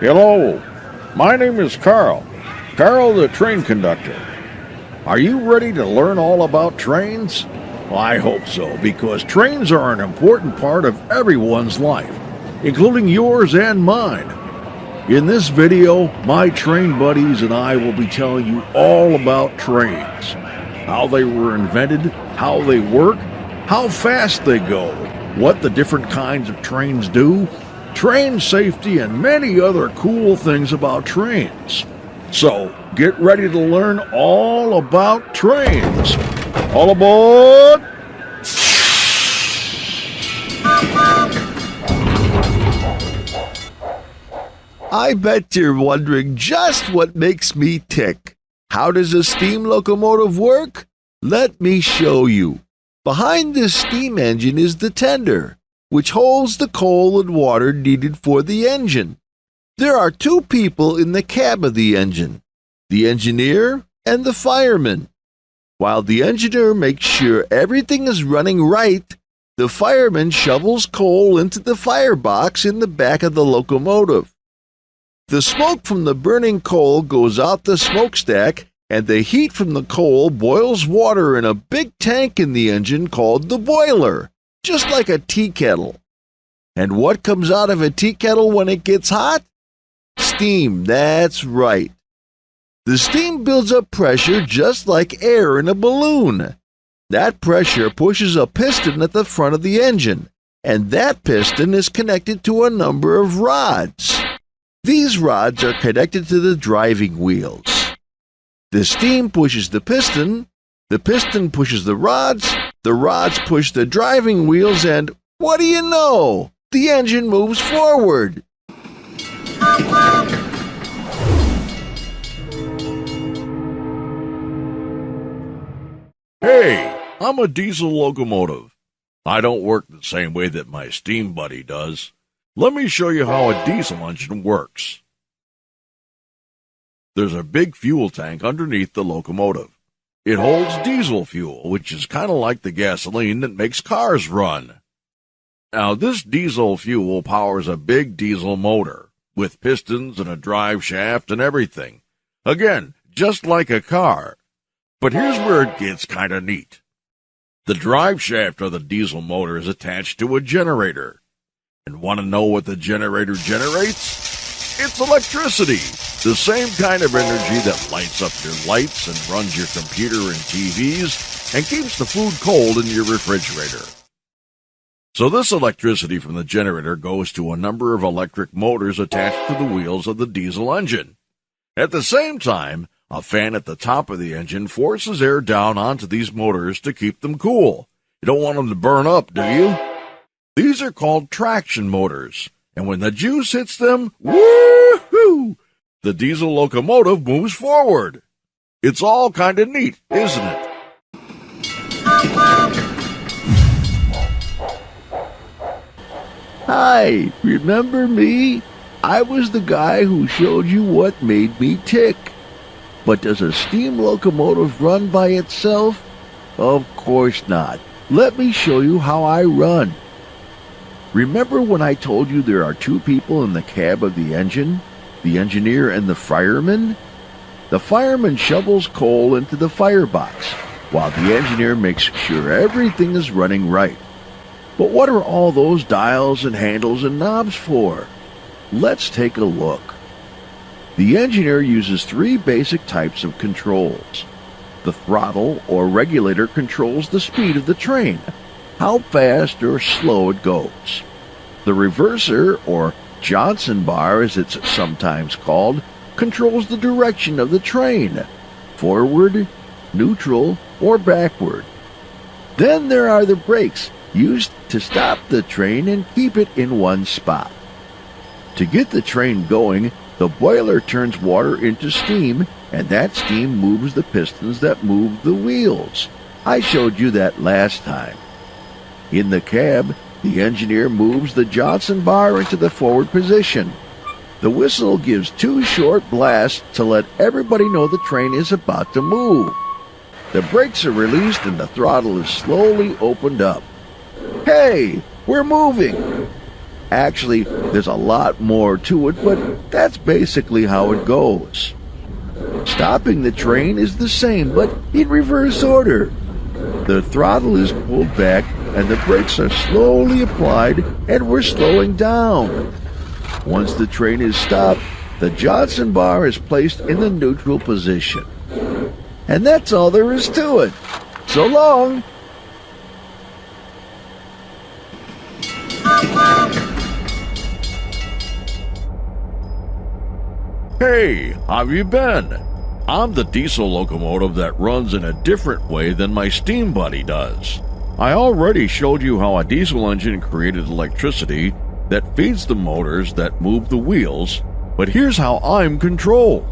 Hello, my name is Carl the train conductor. Are you ready to learn all about trains? Well, I hope so, because trains are an important part of everyone's life, including yours and mine. In this video, my train buddies and I will be telling you all about trains, how they were invented, how they work, how fast they go, what the different kinds of trains do, train safety, and many other cool things about trains. So, get ready to learn all about trains. All aboard! I bet you're wondering just what makes me tick. How does a steam locomotive work? Let me show you. Behind this steam engine is the tender, which holds the coal and water needed for the engine. There are two people in the cab of the engine, the engineer and the fireman. While the engineer makes sure everything is running right, the fireman shovels coal into the firebox in the back of the locomotive. The smoke from the burning coal goes out the smokestack, and the heat from the coal boils water in a big tank in the engine called the boiler, just like a tea kettle. And what comes out of a tea kettle when it gets hot? Steam, that's right. The steam builds up pressure just like air in a balloon. That pressure pushes a piston at the front of the engine, and that piston is connected to a number of rods. These rods are connected to the driving wheels. The steam pushes the piston pushes the rods push the driving wheels, and what do you know? The engine moves forward. Hey, I'm a diesel locomotive. I don't work the same way that my steam buddy does. Let me show you how a diesel engine works. There's a big fuel tank underneath the locomotive. It holds diesel fuel, which is kind of like the gasoline that makes cars run. Now, this diesel fuel powers a big diesel motor, with pistons and a drive shaft and everything. Again, just like a car. But here's where it gets kind of neat. The drive shaft of the diesel motor is attached to a generator. And want to know what the generator generates? It's electricity, the same kind of energy that lights up your lights and runs your computer and TVs and keeps the food cold in your refrigerator. So this electricity from the generator goes to a number of electric motors attached to the wheels of the diesel engine. At the same time, a fan at the top of the engine forces air down onto these motors to keep them cool. You don't want them to burn up, do you? These are called traction motors, and when the juice hits them, woo-hoo, the diesel locomotive moves forward. It's all kind of neat, isn't it? Hi, remember me? I was the guy who showed you what made me tick. But does a steam locomotive run by itself? Of course not. Let me show you how I run. Remember when I told you there are two people in the cab of the engine, the engineer and the fireman? The fireman shovels coal into the firebox, while the engineer makes sure everything is running right. But what are all those dials and handles and knobs for? Let's take a look. The engineer uses three basic types of controls. The throttle or regulator controls the speed of the train, how fast or slow it goes. The reverser, or Johnson bar as it's sometimes called, controls the direction of the train, forward, neutral, or backward. Then there are the brakes, used to stop the train and keep it in one spot. To get the train going, the boiler turns water into steam, and that steam moves the pistons that move the wheels. I showed you that last time. In the cab, the engineer moves the Johnson bar into the forward position. The whistle gives two short blasts to let everybody know the train is about to move. The brakes are released and the throttle is slowly opened up. Hey, we're moving! Actually, there's a lot more to it, but that's basically how it goes. Stopping the train is the same, but in reverse order. The throttle is pulled back and the brakes are slowly applied and we're slowing down. Once the train is stopped, the Johnson bar is placed in the neutral position. And that's all there is to it. So long! Hey, how've you been? I'm the diesel locomotive that runs in a different way than my steam buddy does. I already showed you how a diesel engine created electricity that feeds the motors that move the wheels, but here's how I'm controlled.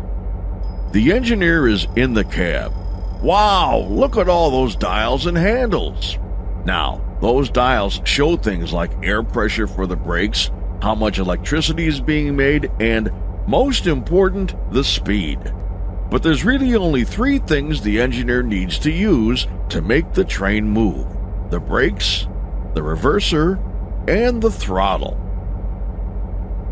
The engineer is in the cab. Wow, look at all those dials and handles. Now, those dials show things like air pressure for the brakes, how much electricity is being made, and most important, the speed. But there's really only three things the engineer needs to use to make the train move: the brakes, the reverser, and the throttle.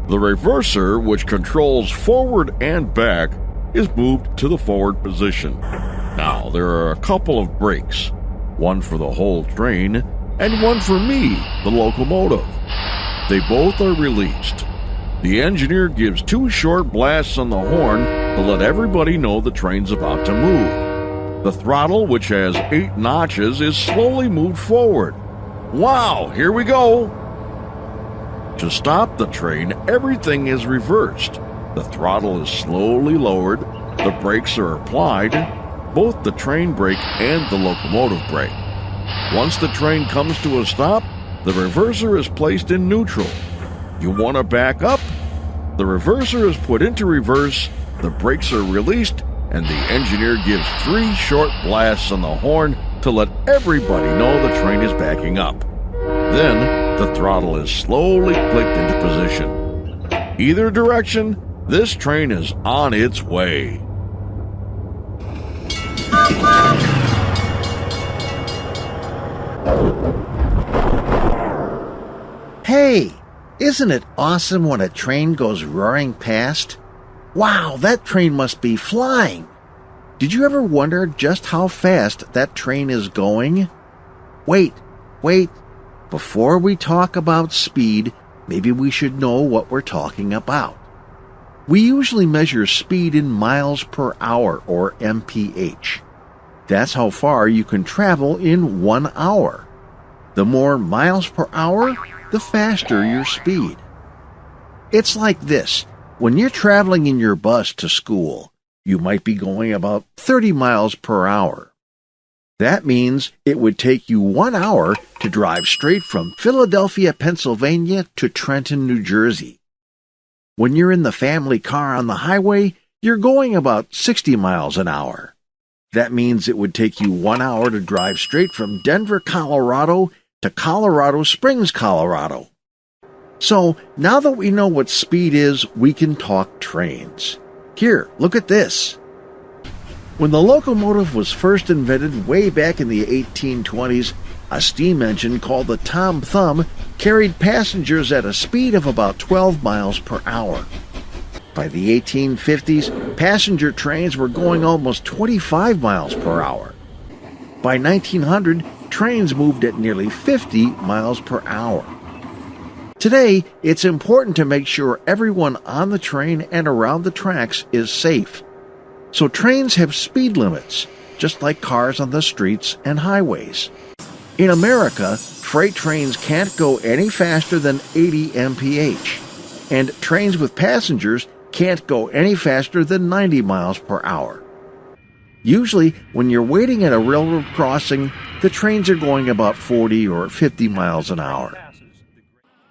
The reverser, which controls forward and back, is moved to the forward position. Now, there are a couple of brakes, one for the whole train and one for me, the locomotive. They both are released. The engineer gives 2 short blasts on the horn to let everybody know the train's about to move. The throttle, which has 8 notches, is slowly moved forward. Wow, here we go! To stop the train, everything is reversed. The throttle is slowly lowered, the brakes are applied, both the train brake and the locomotive brake. Once the train comes to a stop, the reverser is placed in neutral. You want to back up? The reverser is put into reverse, the brakes are released, and the engineer gives 3 short blasts on the horn to let everybody know the train is backing up. Then, the throttle is slowly clicked into position. Either direction, this train is on its way. Hey, isn't it awesome when a train goes roaring past? Wow, that train must be flying. Did you ever wonder just how fast that train is going? Wait. Before we talk about speed, maybe we should know what we're talking about. We usually measure speed in miles per hour, or mph. That's how far you can travel in 1 hour. The more miles per hour, the faster your speed. It's like this. When you're traveling in your bus to school, you might be going about 30 miles per hour. That means it would take you 1 hour to drive straight from Philadelphia, Pennsylvania to Trenton, New Jersey. When you're in the family car on the highway, you're going about 60 miles an hour. That means it would take you 1 hour to drive straight from Denver, Colorado to Colorado Springs, Colorado. So, now that we know what speed is, we can talk trains. Here, look at this. When the locomotive was first invented way back in the 1820s, a steam engine called the Tom Thumb carried passengers at a speed of about 12 miles per hour. By the 1850s, passenger trains were going almost 25 miles per hour. By 1900, trains moved at nearly 50 miles per hour. Today, it's important to make sure everyone on the train and around the tracks is safe. So trains have speed limits, just like cars on the streets and highways. In America, freight trains can't go any faster than 80 mph, and trains with passengers can't go any faster than 90 miles per hour. Usually, when you're waiting at a railroad crossing, the trains are going about 40 or 50 miles an hour.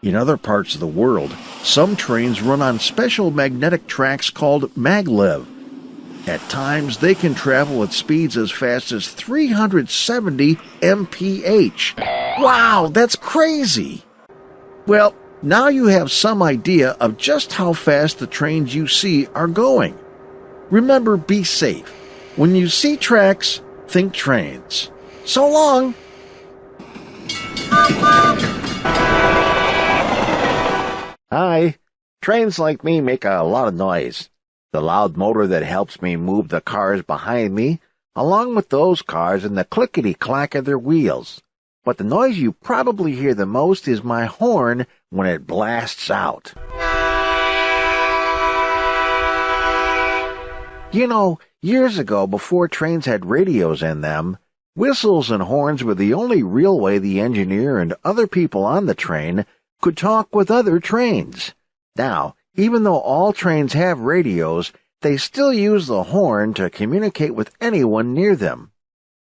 In other parts of the world, some trains run on special magnetic tracks called maglev. At times, they can travel at speeds as fast as 370 mph. Wow, that's crazy! Well, now you have some idea of just how fast the trains you see are going. Remember, be safe. When you see tracks, think trains. So long! Hi. Trains like me make a lot of noise. The loud motor that helps me move the cars behind me, along with those cars and the clickety-clack of their wheels. But the noise you probably hear the most is my horn when it blasts out. You know, years ago, before trains had radios in them, whistles and horns were the only real way the engineer and other people on the train could talk with other trains. Now, even though all trains have radios, they still use the horn to communicate with anyone near them.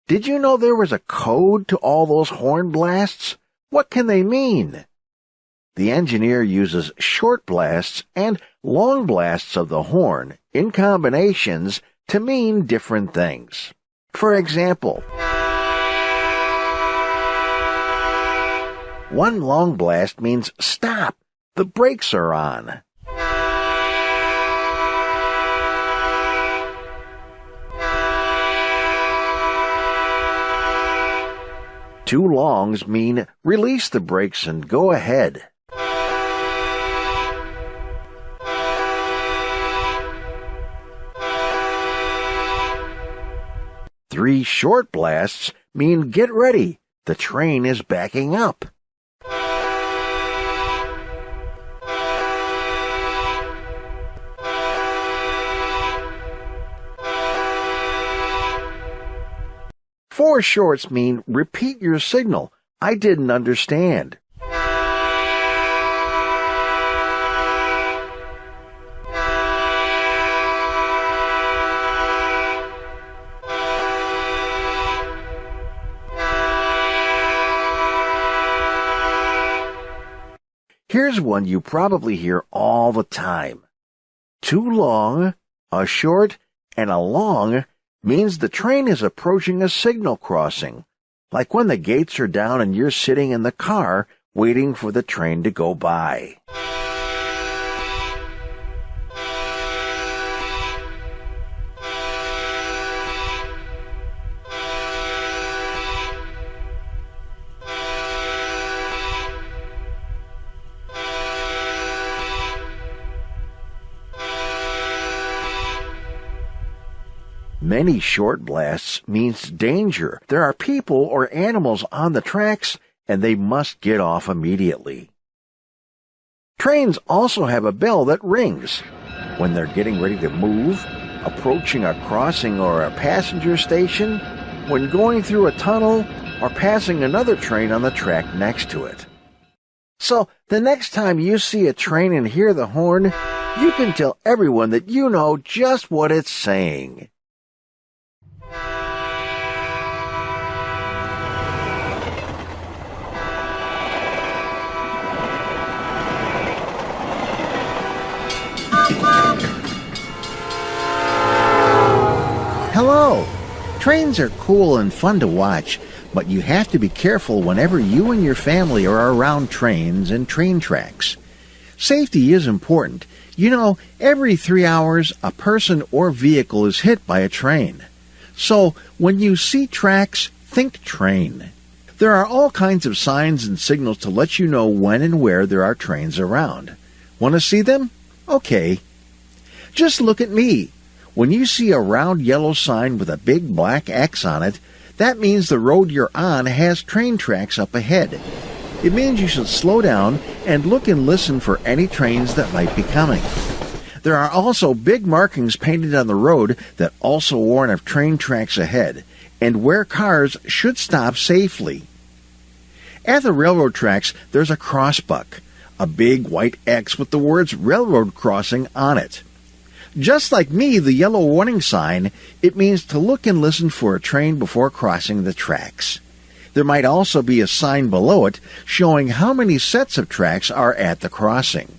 Did you know there was a code to all those horn blasts? What can they mean? The engineer uses short blasts and long blasts of the horn in combinations to mean different things. For example, one long blast means stop, the brakes are on. Two longs mean release the brakes and go ahead. Three short blasts mean get ready, the train is backing up. Four shorts mean repeat your signal. I didn't understand. Here's one you probably hear all the time. Too long, a short, and a long means the train is approaching a signal crossing, like when the gates are down and you're sitting in the car waiting for the train to go by. Many short blasts means danger. There are people or animals on the tracks, and they must get off immediately. Trains also have a bell that rings when they're getting ready to move, approaching a crossing or a passenger station, when going through a tunnel, or passing another train on the track next to it. So, the next time you see a train and hear the horn, you can tell everyone that you know just what it's saying. Hello! Trains are cool and fun to watch, but you have to be careful whenever you and your family are around trains and train tracks. Safety is important. You know, every 3 hours, a person or vehicle is hit by a train. So, when you see tracks, think train. There are all kinds of signs and signals to let you know when and where there are trains around. Want to see them? Okay. Just look at me. When you see a round yellow sign with a big black X on it, that means the road you're on has train tracks up ahead. It means you should slow down and look and listen for any trains that might be coming. There are also big markings painted on the road that also warn of train tracks ahead and where cars should stop safely. At the railroad tracks, there's a crossbuck, a big white X with the words railroad crossing on it. Just like me, the yellow warning sign, it means to look and listen for a train before crossing the tracks. There might also be a sign below it showing how many sets of tracks are at the crossing.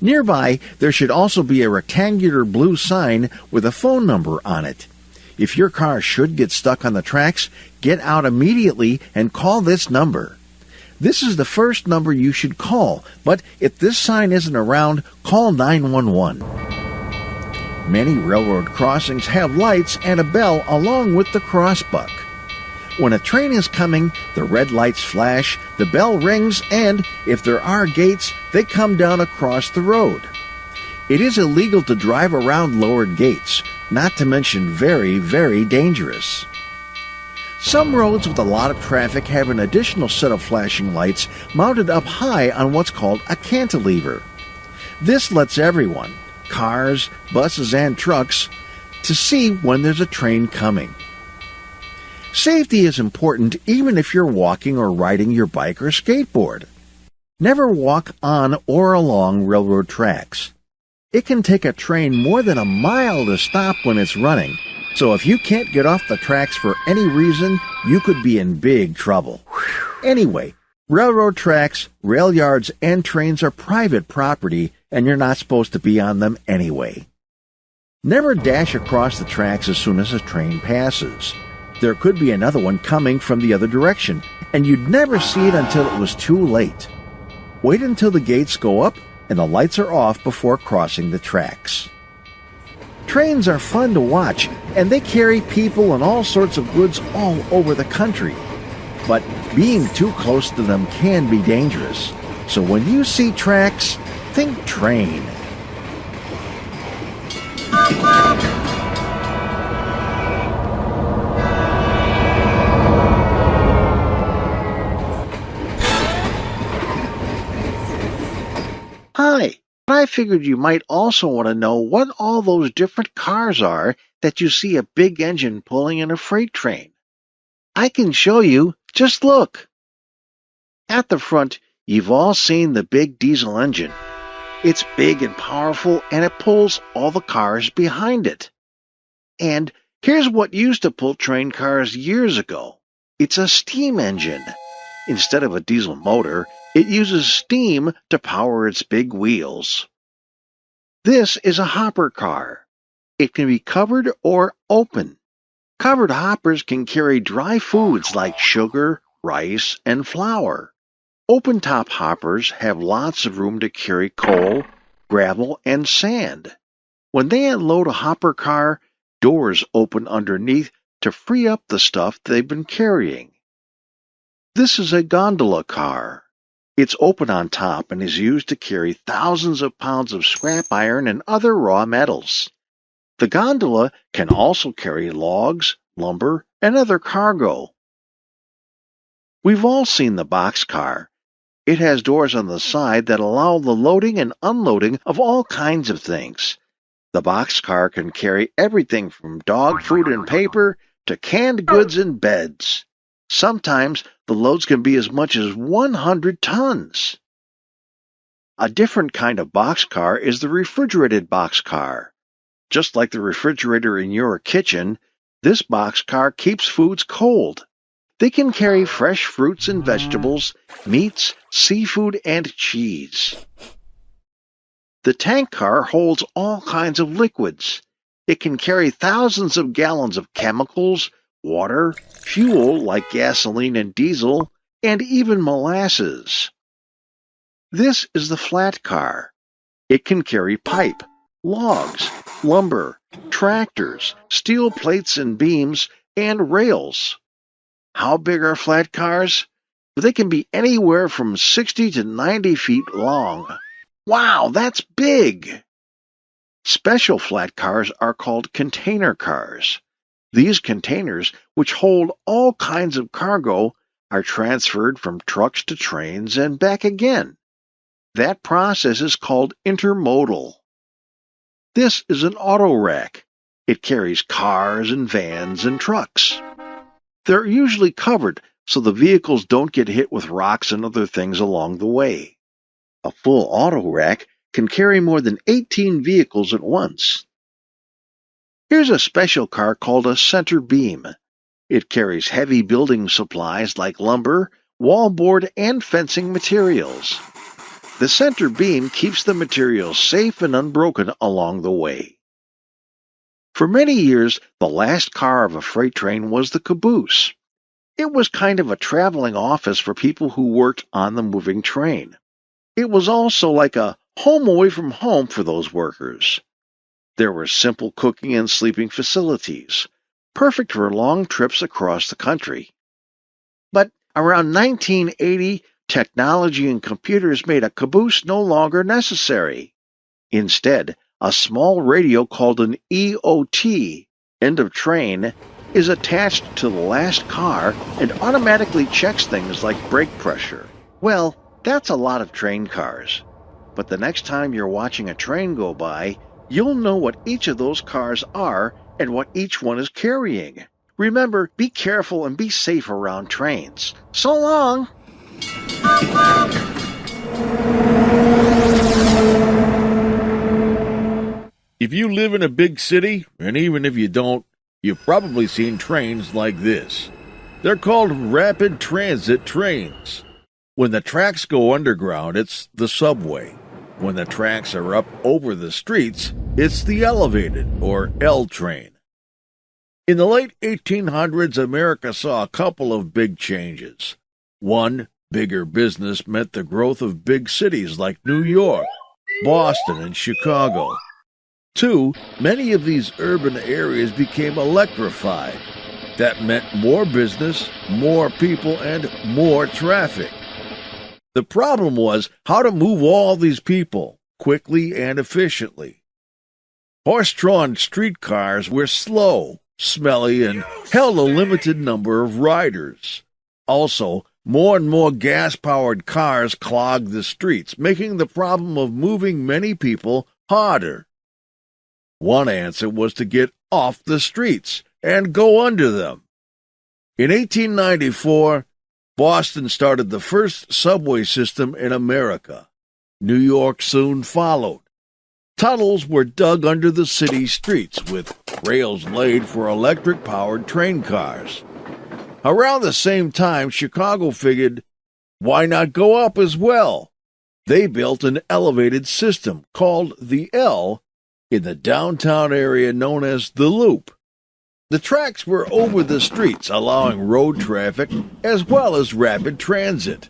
Nearby, there should also be a rectangular blue sign with a phone number on it. If your car should get stuck on the tracks, get out immediately and call this number. This is the first number you should call, but if this sign isn't around, call 911. Many railroad crossings have lights and a bell along with the crossbuck. When a train is coming, the red lights flash, the bell rings, and, if there are gates, they come down across the road. It is illegal to drive around lowered gates, not to mention very, very dangerous. Some roads with a lot of traffic have an additional set of flashing lights mounted up high on what's called a cantilever. This lets everyone, cars, buses, and trucks, to see when there's a train coming. Safety is important even if you're walking or riding your bike or skateboard. Never walk on or along railroad tracks. It can take a train more than a mile to stop when it's running, so if you can't get off the tracks for any reason, you could be in big trouble. Anyway, railroad tracks, rail yards, and trains are private property, and you're not supposed to be on them anyway. Never dash across the tracks as soon as a train passes. There could be another one coming from the other direction, and you'd never see it until it was too late. Wait until the gates go up and the lights are off before crossing the tracks. Trains are fun to watch, and they carry people and all sorts of goods all over the country. But being too close to them can be dangerous. So when you see tracks, think train. Hi, I figured you might also want to know what all those different cars are that you see a big engine pulling in a freight train. I can show you. Just look. At the front, you've all seen the big diesel engine. It's big and powerful, and it pulls all the cars behind it. And here's what used to pull train cars years ago. It's a steam engine. Instead of a diesel motor, it uses steam to power its big wheels. This is a hopper car. It can be covered or open. Covered hoppers can carry dry foods like sugar, rice, and flour. Open-top hoppers have lots of room to carry coal, gravel, and sand. When they unload a hopper car, doors open underneath to free up the stuff they've been carrying. This is a gondola car. It's open on top and is used to carry thousands of pounds of scrap iron and other raw metals. The gondola can also carry logs, lumber, and other cargo. We've all seen the boxcar. It has doors on the side that allow the loading and unloading of all kinds of things. The boxcar can carry everything from dog food and paper to canned goods and beds. Sometimes the loads can be as much as 100 tons. A different kind of boxcar is the refrigerated boxcar. Just like the refrigerator in your kitchen, this boxcar keeps foods cold. They can carry fresh fruits and vegetables, meats, seafood, and cheese. The tank car holds all kinds of liquids. It can carry thousands of gallons of chemicals, water, fuel like gasoline and diesel, and even molasses. This is the flat car. It can carry pipe, logs, lumber, tractors, steel plates and beams, and rails. How big are flat cars? They can be anywhere from 60 to 90 feet long. Wow, that's big! Special flat cars are called container cars. These containers, which hold all kinds of cargo, are transferred from trucks to trains and back again. That process is called intermodal. This is an auto rack. It carries cars and vans and trucks. They're usually covered so the vehicles don't get hit with rocks and other things along the way. A full auto rack can carry more than 18 vehicles at once. Here's a special car called a center beam. It carries heavy building supplies like lumber, wallboard, and fencing materials. The center beam keeps the materials safe and unbroken along the way. For many years, the last car of a freight train was the caboose. It was kind of a traveling office for people who worked on the moving train. It was also like a home away from home for those workers. There were simple cooking and sleeping facilities, perfect for long trips across the country. Around 1980, technology and computers made a caboose no longer necessary. Instead, a small radio called an EOT, end of train, is attached to the last car and automatically checks things like brake pressure. Well, that's a lot of train cars. But the next time you're watching a train go by, you'll know what each of those cars are and what each one is carrying. Remember, be careful and be safe around trains. So long! If you live in a big city, and even if you don't, you've probably seen trains like this. They're called rapid transit trains. When the tracks go underground, it's the subway. When the tracks are up over the streets, it's the elevated, or L train. In the late 1800s, America saw a couple of big changes. One, bigger business meant the growth of big cities like New York, Boston, and Chicago. Two, many of these urban areas became electrified. That meant more business, more people, and more traffic. The problem was how to move all these people quickly and efficiently. Horse-drawn streetcars were slow, smelly, and held a limited number of riders. Also, more and more gas-powered cars clogged the streets, making the problem of moving many people harder. One answer was to get off the streets and go under them. In 1894, Boston started the first subway system in America. New York soon followed. Tunnels were dug under the city streets with rails laid for electric-powered train cars. Around the same time, Chicago figured, why not go up as well? They built an elevated system called the L in the downtown area known as the Loop. The tracks were over the streets, allowing road traffic as well as rapid transit.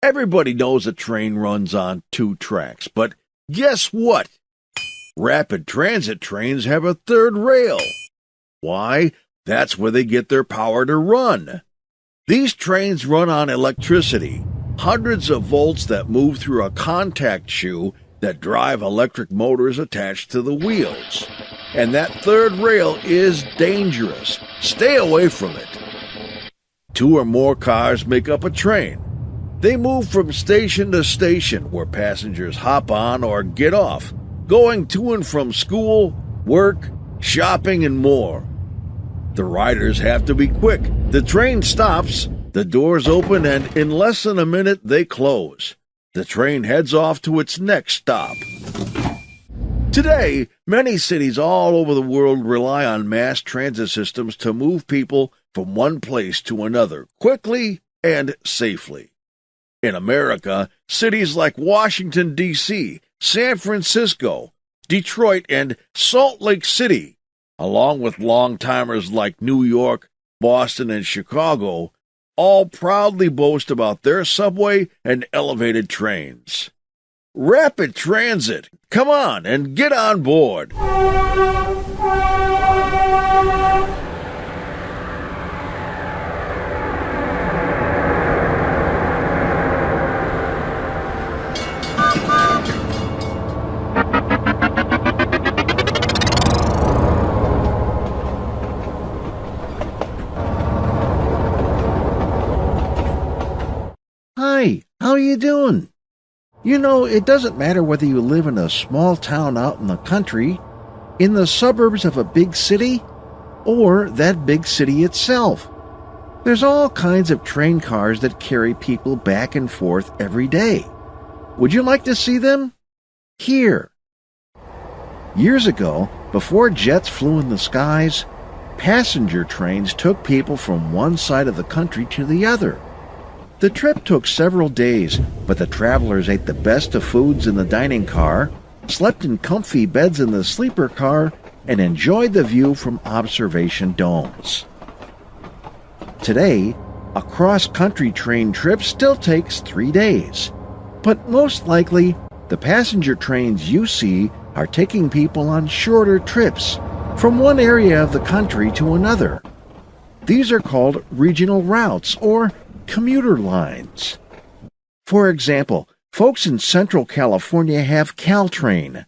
Everybody knows a train runs on two tracks, but guess what? Rapid transit trains have a third rail. Why? That's where they get their power to run. These trains run on electricity, hundreds of volts that move through a contact shoe that drive electric motors attached to the wheels. And that third rail is dangerous. Stay away from it. Two or more cars make up a train. They move from station to station where passengers hop on or get off, going to and from school, work, shopping, and more. The riders have to be quick. The train stops, the doors open, and in less than a minute they close. The train heads off to its next stop. Today, many cities all over the world rely on mass transit systems to move people from one place to another quickly and safely. In America, cities like Washington, D.C., San Francisco, Detroit, and Salt Lake City, along with long-timers like New York, Boston, and Chicago, all proudly boast about their subway and elevated trains. Rapid transit, come on and get on board. Hi, how are you doing? You know, it doesn't matter whether you live in a small town out in the country, in the suburbs of a big city, or that big city itself. There's all kinds of train cars that carry people back and forth every day. Would you like to see them? Here. Years ago, before jets flew in the skies, passenger trains took people from one side of the country to the other. The trip took several days, but the travelers ate the best of foods in the dining car, slept in comfy beds in the sleeper car, and enjoyed the view from observation domes. Today, a cross-country train trip still takes 3 days, but most likely, the passenger trains you see are taking people on shorter trips from one area of the country to another. These are called regional routes or commuter lines. For example, folks in Central California have Caltrain.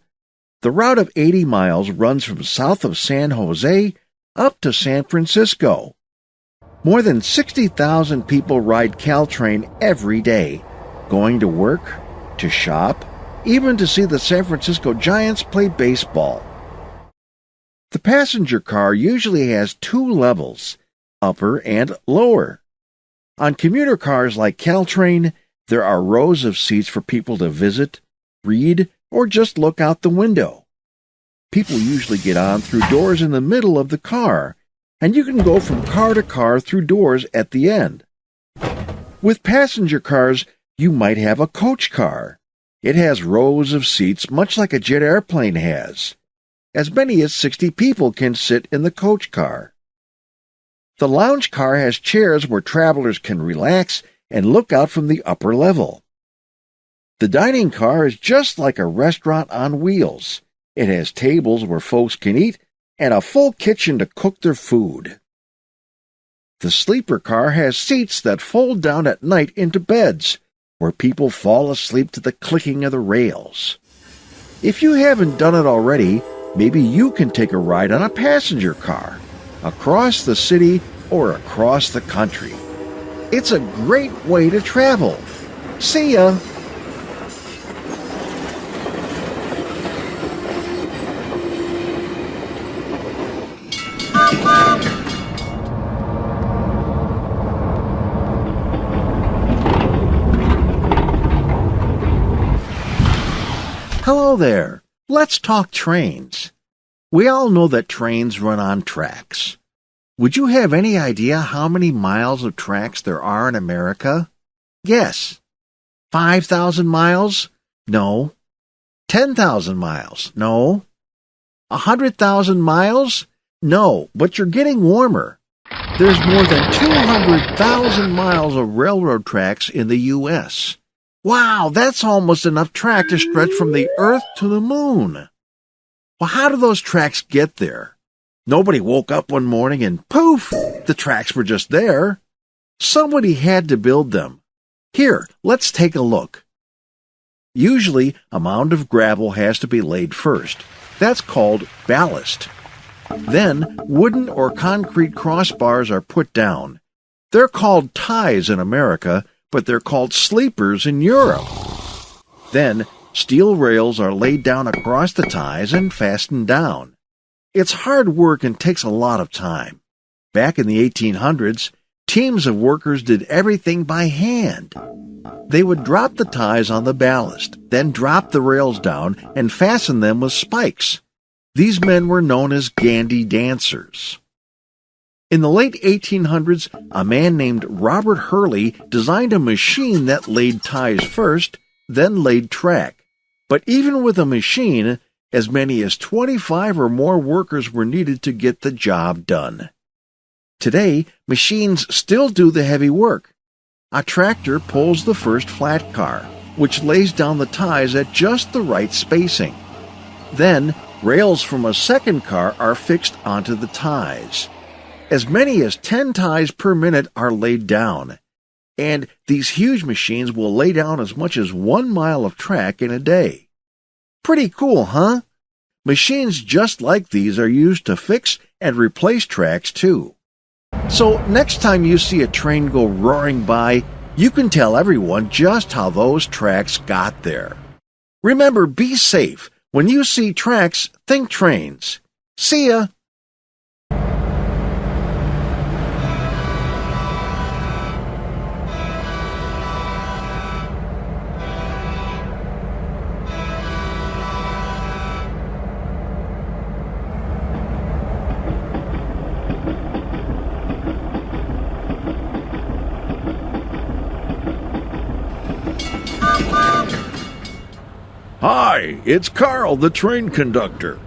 The route of 80 miles runs from south of San Jose up to San Francisco. More than 60,000 people ride Caltrain every day, going to work, to shop, even to see the San Francisco Giants play baseball. The passenger car usually has two levels, upper and lower. On commuter cars like Caltrain, there are rows of seats for people to visit, read, or just look out the window. People usually get on through doors in the middle of the car, and you can go from car to car through doors at the end. With passenger cars, you might have a coach car. It has rows of seats much like a jet airplane has. As many as 60 people can sit in the coach car. The lounge car has chairs where travelers can relax and look out from the upper level. The dining car is just like a restaurant on wheels. It has tables where folks can eat and a full kitchen to cook their food. The sleeper car has seats that fold down at night into beds, where people fall asleep to the clicking of the rails. If you haven't done it already, maybe you can take a ride on a passenger car, across the city or across the country. It's a great way to travel. See ya! Hello there. Let's talk trains. We all know that trains run on tracks. Would you have any idea how many miles of tracks there are in America? Guess. 5,000 miles? No. 10,000 miles? No. 100,000 miles? No, but you're getting warmer. There's more than 200,000 miles of railroad tracks in the U.S. Wow, that's almost enough track to stretch from the Earth to the moon. Well, how do those tracks get there? Nobody woke up one morning and poof, the tracks were just there. Somebody had to build them. Here, let's take a look. Usually, a mound of gravel has to be laid first. That's called ballast. Then, wooden or concrete crossbars are put down. They're called ties in America, but they're called sleepers in Europe. Then, steel rails are laid down across the ties and fastened down. It's hard work and takes a lot of time. Back in the 1800s, teams of workers did everything by hand. They would drop the ties on the ballast, then drop the rails down and fasten them with spikes. These men were known as gandy dancers. In the late 1800s, a man named Robert Hurley designed a machine that laid ties first, then laid track. But even with a machine, as many as 25 or more workers were needed to get the job done. Today, machines still do the heavy work. A tractor pulls the first flat car, which lays down the ties at just the right spacing. Then, rails from a second car are fixed onto the ties. As many as 10 ties per minute are laid down, and these huge machines will lay down as much as 1 mile of track in a day. Pretty cool, huh? Machines just like these are used to fix and replace tracks too. So next time you see a train go roaring by, you can tell everyone just how those tracks got there. Remember, be safe. When you see tracks, think trains. See ya! Hi, it's Carl the Train Conductor.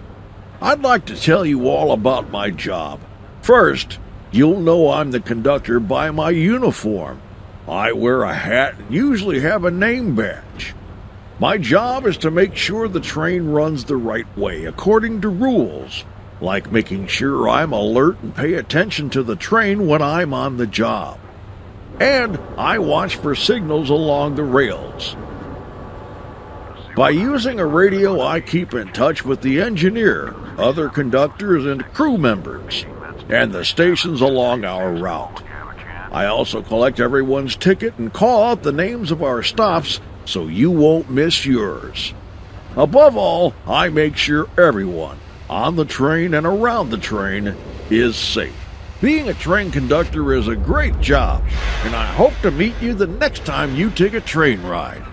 I'd like to tell you all about my job. First, you'll know I'm the conductor by my uniform. I wear a hat and usually have a name badge. My job is to make sure the train runs the right way according to rules, like making sure I'm alert and pay attention to the train when I'm on the job. And I watch for signals along the rails. By using a radio, I keep in touch with the engineer, other conductors, and crew members, and the stations along our route. I also collect everyone's ticket and call out the names of our stops so you won't miss yours. Above all, I make sure everyone on the train and around the train is safe. Being a train conductor is a great job, and I hope to meet you the next time you take a train ride.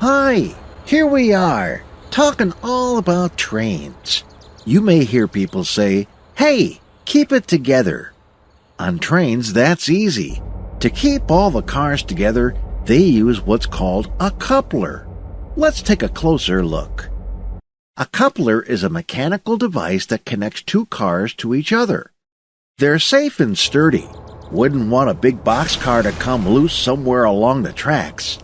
Hi, here we are, talking all about trains. You may hear people say, "Hey, keep it together." On trains, that's easy. To keep all the cars together, they use what's called a coupler. Let's take a closer look. A coupler is a mechanical device that connects two cars to each other. They're safe and sturdy. Wouldn't want a big boxcar to come loose somewhere along the tracks.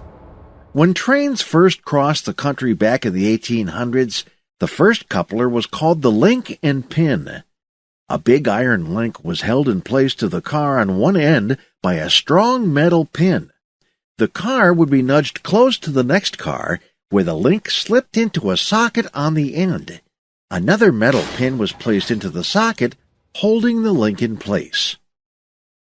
When trains first crossed the country back in the 1800s, the first coupler was called the link and pin. A big iron link was held in place to the car on one end by a strong metal pin. The car would be nudged close to the next car, where the link slipped into a socket on the end. Another metal pin was placed into the socket, holding the link in place.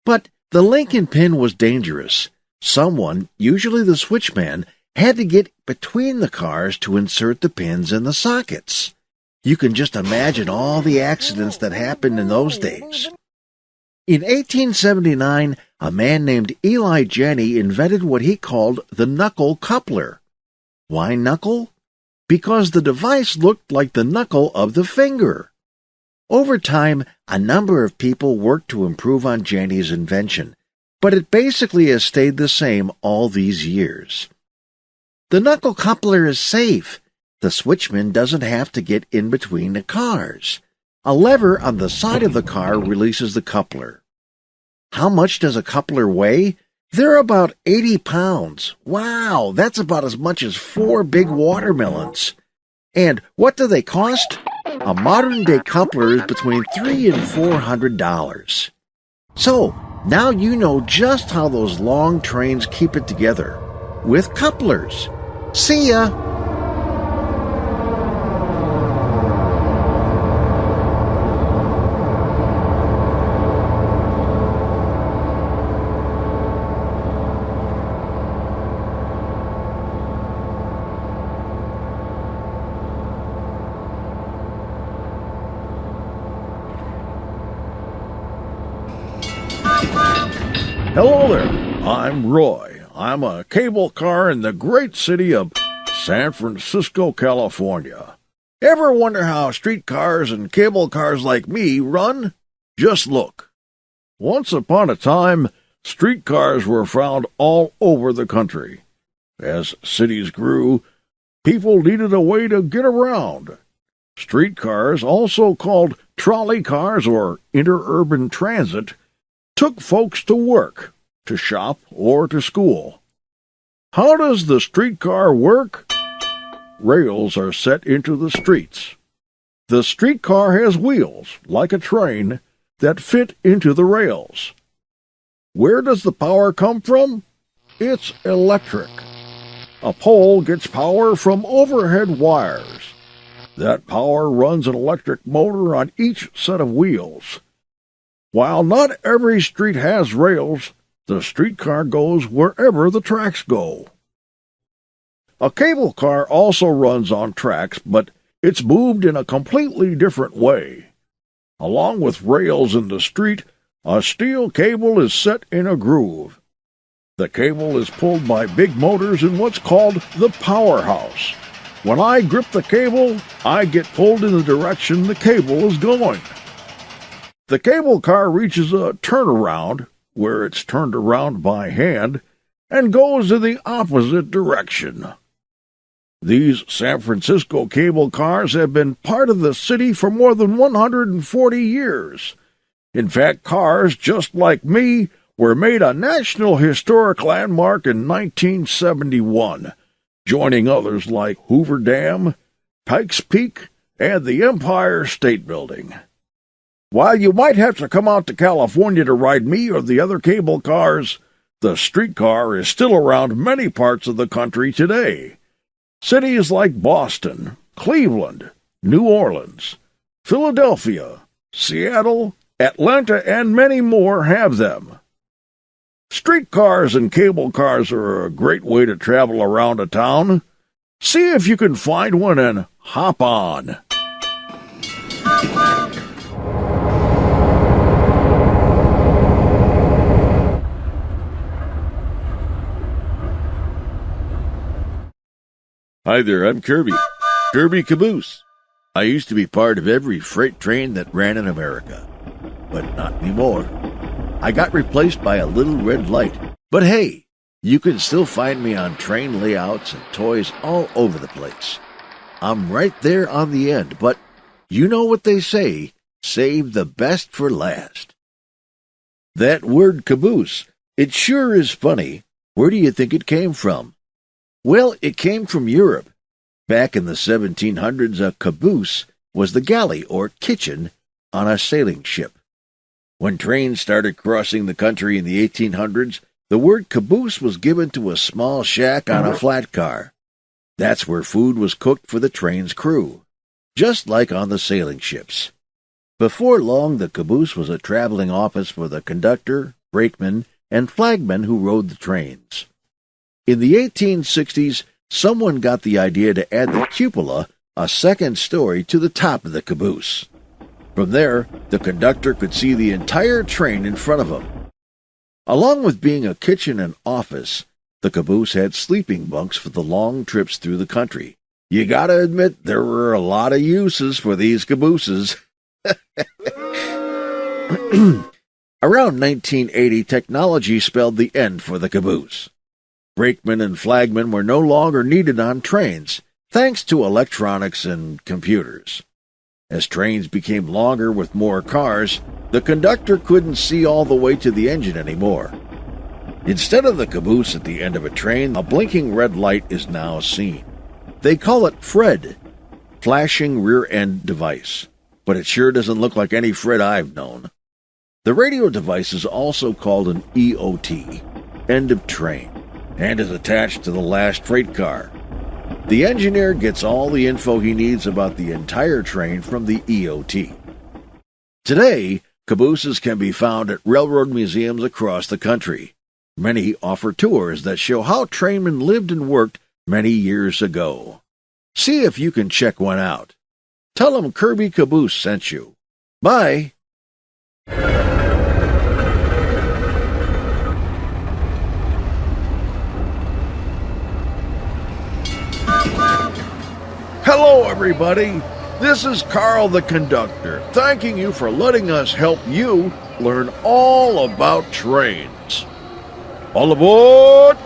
But the link and pin was dangerous. Someone, usually the switchman, had to get between the cars to insert the pins in the sockets. You can just imagine all the accidents that happened in those days. In 1879, a man named Eli Janney invented what he called the knuckle coupler. Why knuckle? Because the device looked like the knuckle of the finger. Over time, a number of people worked to improve on Janney's invention, but it basically has stayed the same all these years. The knuckle coupler is safe. The switchman doesn't have to get in between the cars. A lever on the side of the car releases the coupler. How much does a coupler weigh? They're about 80 pounds. Wow, that's about as much as 4 big watermelons. And what do they cost? A modern-day coupler is between $300 and $400. So, now you know just how those long trains keep it together. With couplers. See ya! Hello there, I'm Roy. I'm a cable car in the great city of San Francisco, California. Ever wonder how streetcars and cable cars like me run? Just look. Once upon a time, streetcars were found all over the country. As cities grew, people needed a way to get around. Streetcars, also called trolley cars or interurban transit, took folks to work, to shop, or to school. How does the streetcar work? Rails are set into the streets. The streetcar has wheels, like a train, that fit into the rails. Where does the power come from? It's electric. A pole gets power from overhead wires. That power runs an electric motor on each set of wheels. While not every street has rails, the streetcar goes wherever the tracks go. A cable car also runs on tracks, but it's moved in a completely different way. Along with rails in the street, a steel cable is set in a groove. The cable is pulled by big motors in what's called the powerhouse. When I grip the cable, I get pulled in the direction the cable is going. The cable car reaches a turnaround, where it's turned around by hand, and goes in the opposite direction. These San Francisco cable cars have been part of the city for more than 140 years. In fact, cars just like me were made a National Historic Landmark in 1971, joining others like Hoover Dam, Pikes Peak, and the Empire State Building. While you might have to come out to California to ride me or the other cable cars, the streetcar is still around many parts of the country today. Cities like Boston, Cleveland, New Orleans, Philadelphia, Seattle, Atlanta, and many more have them. Streetcars and cable cars are a great way to travel around a town. See if you can find one and hop on. Hi there, I'm Kirby. Kirby Caboose. I used to be part of every freight train that ran in America, but not anymore. I got replaced by a little red light. But hey, you can still find me on train layouts and toys all over the place. I'm right there on the end, but you know what they say, save the best for last. That word caboose, it sure is funny. Where do you think it came from? Well, it came from Europe. Back in the 1700s, a caboose was the galley or kitchen on a sailing ship. When trains started crossing the country in the 1800s, the word caboose was given to a small shack on a flat car. That's where food was cooked for the train's crew, just like on the sailing ships. Before long, the caboose was a traveling office for the conductor, brakeman, and flagman who rode the trains. In the 1860s, someone got the idea to add the cupola, a second story, to the top of the caboose. From there, the conductor could see the entire train in front of him. Along with being a kitchen and office, the caboose had sleeping bunks for the long trips through the country. You gotta admit, there were a lot of uses for these cabooses. Around 1980, technology spelled the end for the caboose. Brakemen and flagmen were no longer needed on trains, thanks to electronics and computers. As trains became longer with more cars, the conductor couldn't see all the way to the engine anymore. Instead of the caboose at the end of a train, a blinking red light is now seen. They call it FRED, Flashing Rear End Device, but it sure doesn't look like any Fred I've known. The radio device is also called an EOT, End of Train, and is attached to the last freight car. The engineer gets all the info he needs about the entire train from the EOT. Today, cabooses can be found at railroad museums across the country. Many offer tours that show how trainmen lived and worked many years ago. See if you can check one out. Tell them Kirby Caboose sent you. Bye! Hello, everybody. This is Carl the Conductor, thanking you for letting us help you learn all about trains. All aboard!